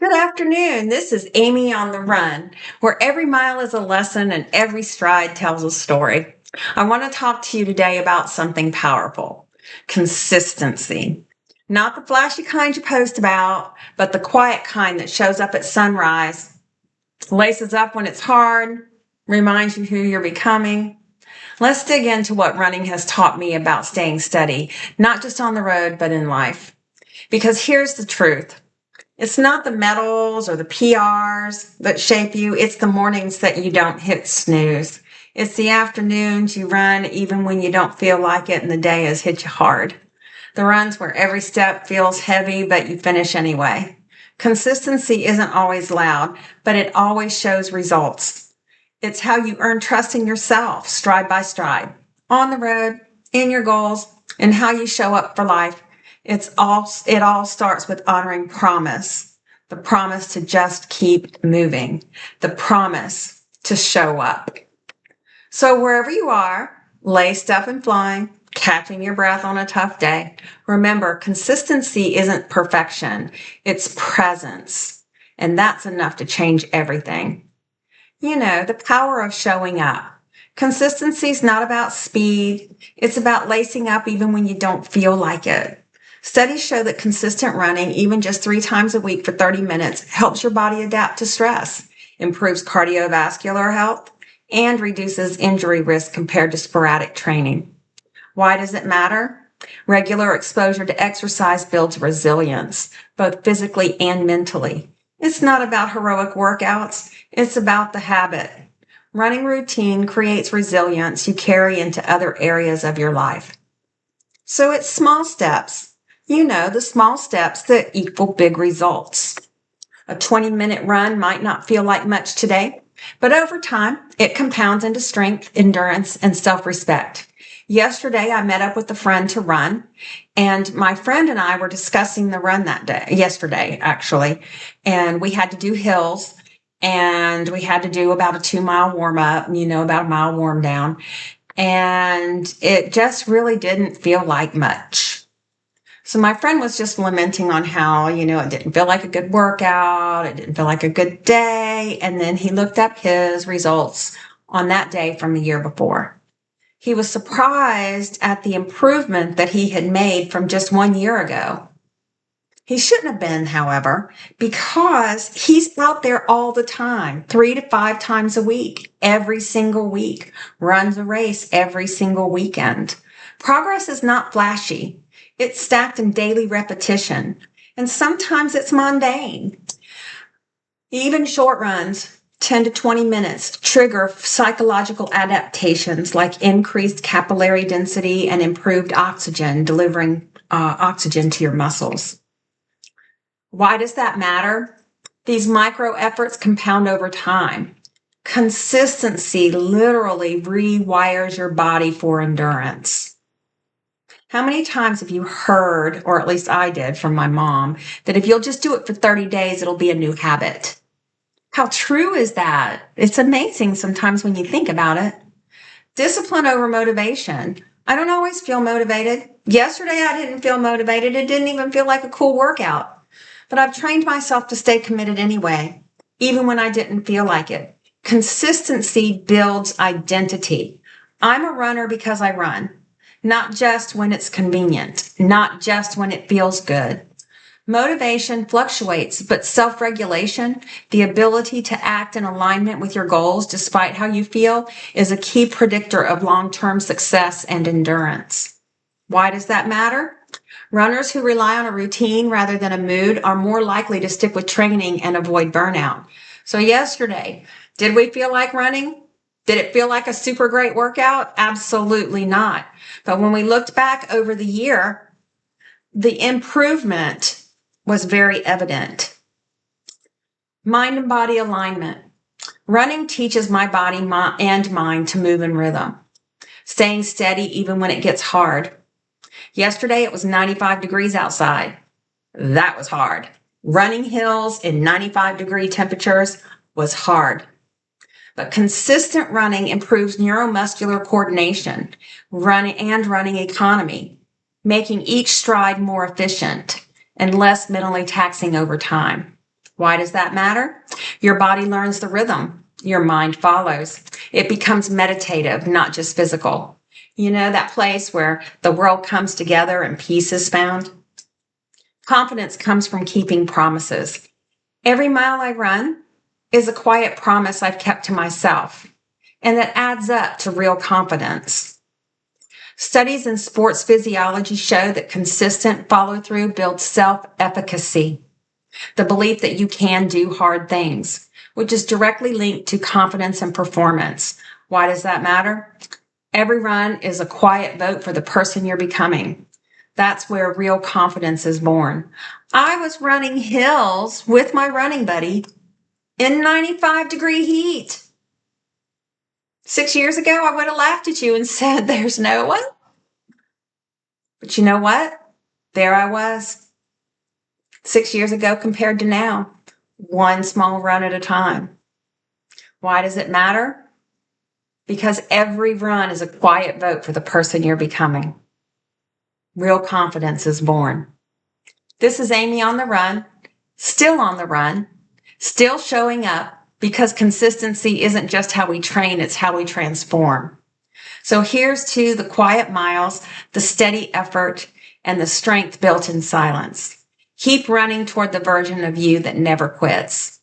Good afternoon. This is Amy on the Run, where every mile is a lesson and every stride tells a story. I want to talk to you today about something powerful: consistency. Not the flashy kind you post about, but the quiet kind that shows up at sunrise, laces up when it's hard, reminds you who you're becoming. Let's dig into what running has taught me about staying steady, not just on the road, but in life. Because here's the truth. It's not the medals or the PRs that shape you. It's the mornings that you don't hit snooze. It's the afternoons you run even when you don't feel like it and the day has hit you hard. The runs where every step feels heavy, but you finish anyway. Consistency isn't always loud, but it always shows results. It's how you earn trust in yourself, stride by stride, on the road, in your goals, and how you show up for life. It all starts with honoring promise, the promise to just keep moving, the promise to show up. So wherever you are, laced up and flying, catching your breath on a tough day, remember, consistency isn't perfection, it's presence. And that's enough to change everything. You know, the power of showing up. Consistency is not about speed. It's about lacing up even when you don't feel like it. Studies show that consistent running, even just 3 times a week for 30 minutes, helps your body adapt to stress, improves cardiovascular health, and reduces injury risk compared to sporadic training. Why does it matter? Regular exposure to exercise builds resilience, both physically and mentally. It's not about heroic workouts. It's about the habit. Running routine creates resilience you carry into other areas of your life. So it's small steps. You know, the small steps that equal big results. A 20-minute run might not feel like much today, but over time, it compounds into strength, endurance, and self-respect. Yesterday, I met up with a friend to run, and my friend and I were discussing the run yesterday, actually, and we had to do hills, and we had to do about a 2-mile warm up, about a mile warm down, and it just really didn't feel like much. So my friend was just lamenting on how, it didn't feel like a good workout. It didn't feel like a good day. And then he looked up his results on that day from the year before. He was surprised at the improvement that he had made from just 1 year ago. He shouldn't have been, however, because he's out there all the time, 3 to 5 times a week, every single week, runs a race every single weekend. Progress is not flashy. It's stacked in daily repetition, and sometimes it's mundane. Even short runs, 10 to 20 minutes, trigger psychological adaptations like increased capillary density and improved oxygen, delivering oxygen to your muscles. Why does that matter? These micro efforts compound over time. Consistency literally rewires your body for endurance. How many times have you heard, or at least I did from my mom, that if you'll just do it for 30 days, it'll be a new habit? How true is that? It's amazing sometimes when you think about it. Discipline over motivation. I don't always feel motivated. Yesterday, I didn't feel motivated. It didn't even feel like a cool workout. But I've trained myself to stay committed anyway, even when I didn't feel like it. Consistency builds identity. I'm a runner because I run. Not just when it's convenient, not just when it feels good. Motivation fluctuates, but self-regulation, the ability to act in alignment with your goals despite how you feel, is a key predictor of long-term success and endurance. Why does that matter? Runners who rely on a routine rather than a mood are more likely to stick with training and avoid burnout. So yesterday, did we feel like running? Did it feel like a super great workout? Absolutely not. But when we looked back over the year, the improvement was very evident. Mind and body alignment. Running teaches my body and mind to move in rhythm. Staying steady even when it gets hard. Yesterday, it was 95 degrees outside. That was hard. Running hills in 95-degree temperatures was hard. But consistent running improves neuromuscular coordination, running economy, making each stride more efficient and less mentally taxing over time. Why does that matter? Your body learns the rhythm. Your mind follows. It becomes meditative, not just physical. You know, that place where the world comes together and peace is found? Confidence comes from keeping promises. Every mile I run is a quiet promise I've kept to myself, and that adds up to real confidence. Studies in sports physiology show that consistent follow-through builds self-efficacy, the belief that you can do hard things, which is directly linked to confidence and performance. Why does that matter? Every run is a quiet vote for the person you're becoming. That's where real confidence is born. I was running hills with my running buddy in 95-degree heat. 6 years ago, I would have laughed at you and said, there's no way. But you know what? There I was. 6 years ago compared to now, one small run at a time. Why does it matter? Because every run is a quiet vote for the person you're becoming. Real confidence is born. This is Amy on the run, still on the run, still showing up, because consistency isn't just how we train, it's how we transform. So here's to the quiet miles, the steady effort, and the strength built in silence. Keep running toward the version of you that never quits.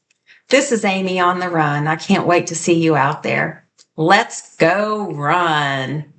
This is Amy on the run. I can't wait to see you out there. Let's go run.